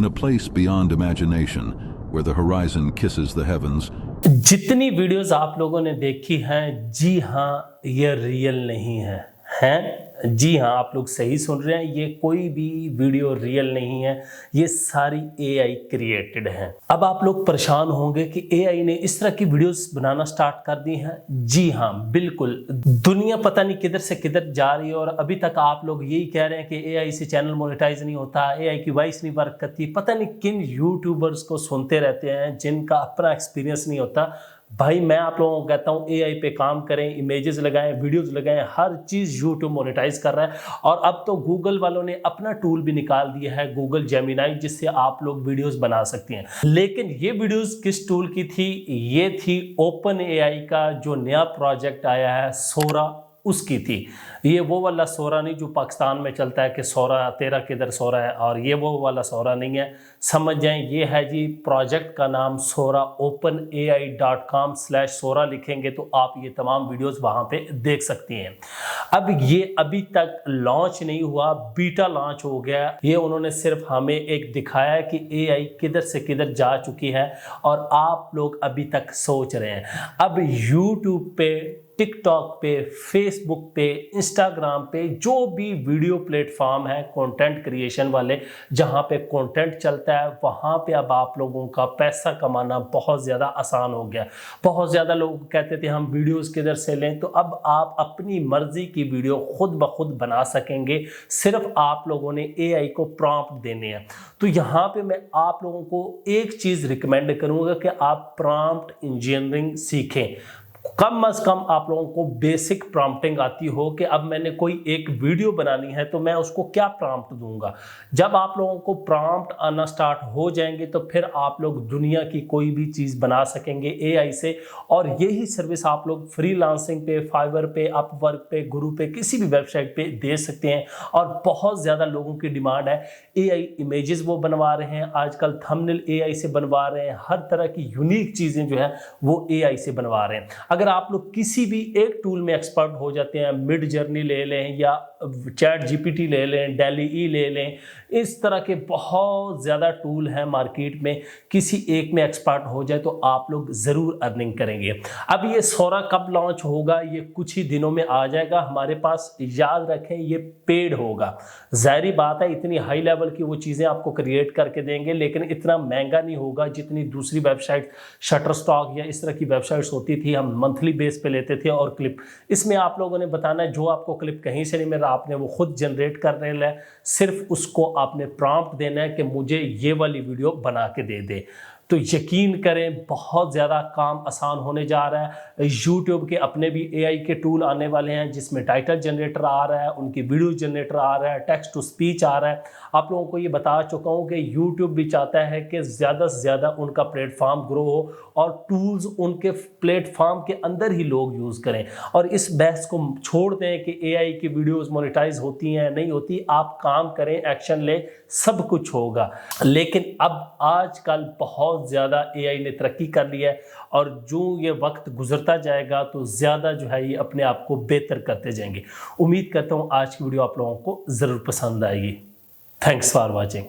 in a place beyond imagination, where the horizon kisses the heavens. जितनी videos आप लोगों ने देखी हैं, जी हाँ, ये रियल नहीं हैं? जी हाँ, आप लोग सही सुन रहे हैं, ये कोई भी वीडियो रियल नहीं है, ये सारी एआई क्रिएटेड हैं। अब आप लोग परेशान होंगे कि एआई ने इस तरह की वीडियोस बनाना स्टार्ट कर दी हैं। जी हाँ, बिल्कुल, दुनिया पता नहीं किधर से किधर जा रही है और अभी तक आप लोग यही कह रहे हैं कि एआई से चैनल मोनेटाइज नहीं होता, एआई की वॉइस नहीं वर्क करती। पता नहीं किन यूट्यूबर्स को सुनते रहते हैं जिनका अपना एक्सपीरियंस नहीं होता। भाई मैं आप लोगों को कहता हूँ एआई पे काम करें, इमेजेस लगाएं, वीडियोस लगाएं, हर चीज़ यूट्यूब मोनेटाइज कर रहा है। और अब तो गूगल वालों ने अपना टूल भी निकाल दिया है, गूगल जेमिनाई, जिससे आप लोग वीडियोस बना सकते हैं। लेकिन ये वीडियोस किस टूल की थी? ये थी ओपन एआई का जो नया प्रोजेक्ट आया है सोरा, उसकी थी। ये वो वाला सोरा नहीं जो पाकिस्तान में चलता है कि सोरा तेरा किधर सोरा है, और ये वो वाला सोरा नहीं है, समझ जाएं। ये है जी प्रोजेक्ट का नाम सोरा। openai.com/sora लिखेंगे तो आप ये तमाम वीडियोस वहां पे देख सकती हैं। अब ये अभी तक लॉन्च नहीं हुआ, बीटा लॉन्च हो गया। ये उन्होंने सिर्फ हमें एक दिखाया कि एआई किधर से किधर जा चुकी है और आप लोग अभी तक सोच रहे हैं। अब यूट्यूब पे, टिकटॉक पे, फेसबुक पे, इंस्टाग्राम पे, जो भी वीडियो प्लेटफॉर्म है कंटेंट क्रिएशन वाले, जहां पे कंटेंट चलता है, वहां पे अब आप लोगों का पैसा कमाना बहुत ज़्यादा आसान हो गया। बहुत ज़्यादा लोग कहते थे हम वीडियोस किधर से लें, तो अब आप अपनी मर्जी की वीडियो खुद ब खुद बना सकेंगे। सिर्फ आप लोगों ने एआई को प्रॉम्प्ट देने हैं। तो यहाँ पे मैं आप लोगों को एक चीज़ रिकमेंड करूँगा कि आप प्रॉम्प्ट इंजीनियरिंग सीखें। कम से कम आप लोगों को बेसिक प्रॉम्प्टिंग आती हो कि अब मैंने कोई एक वीडियो बनानी है तो मैं उसको क्या प्रॉम्प्ट दूंगा। जब आप लोगों को प्रॉम्प्ट आना स्टार्ट हो जाएंगे तो फिर आप लोग दुनिया की कोई भी चीज़ बना सकेंगे एआई से। और यही सर्विस आप लोग फ्रीलांसिंग पे, फाइवर पे, अपवर्क पे, गुरु पे, किसी भी वेबसाइट पे दे सकते हैं। और बहुत ज़्यादा लोगों की डिमांड है। एआई इमेजेस वो बनवा रहे हैं आजकल, थंबनेल एआई से बनवा रहे हैं, हर तरह की यूनिक चीज़ें जो है वो एआई से बनवा रहे हैं। अगर आप लोग किसी भी एक टूल में एक्सपर्ट हो जाते हैं, मिड जर्नी ले लें या चैट जीपीटी ले लें, डेली ई ले लें, इस तरह के बहुत ज़्यादा टूल हैं मार्केट में, किसी एक में एक्सपर्ट हो जाए तो आप लोग ज़रूर अर्निंग करेंगे। अब ये सोरा कब लॉन्च होगा? ये कुछ ही दिनों में आ जाएगा हमारे पास। याद रखें ये पेड होगा। ज़ाहिर बात है इतनी हाई लेवल की वो चीज़ें आपको क्रिएट करके देंगे, लेकिन इतना महंगा नहीं होगा जितनी दूसरी वेबसाइट, शटरस्टॉक या इस तरह की वेबसाइट्स होती थी, हम मंथली बेस पे लेते थे। और क्लिप, इसमें आप लोगों ने बताना है जो आपको क्लिप कहीं से नहीं मिल रहा, आपने वो खुद जनरेट कर रहे हैं, सिर्फ उसको आपने प्रॉम्प्ट देना है कि मुझे ये वाली वीडियो बना के दे दे। तो यकीन करें बहुत ज़्यादा काम आसान होने जा रहा है। यूट्यूब के अपने भी एआई के टूल आने वाले हैं जिसमें टाइटल जनरेटर आ रहा है, उनकी वीडियो जनरेटर आ रहा है, टेक्स्ट टू स्पीच आ रहा है। आप लोगों को ये बता चुका हूँ कि यूट्यूब भी चाहता है कि ज़्यादा से ज़्यादा उनका प्लेटफॉर्म ग्रो हो और टूल्स उनके प्लेटफॉर्म के अंदर ही लोग यूज़ करें। और इस बहस को छोड़ दें कि एआई की वीडियोज़ मोनेटाइज होती हैं नहीं होती। आप काम करें, एक्शन लें, सब कुछ होगा। लेकिन अब आजकल बहुत ज़्यादा एआई ने तरक्की कर लिया है और जो ये वक्त गुजरता जाएगा तो ज़्यादा जो है ये अपने आप को बेहतर करते जाएंगे। उम्मीद करता हूँ आज की वीडियो आप लोगों को ज़रूर पसंद आएगी। Thanks for watching.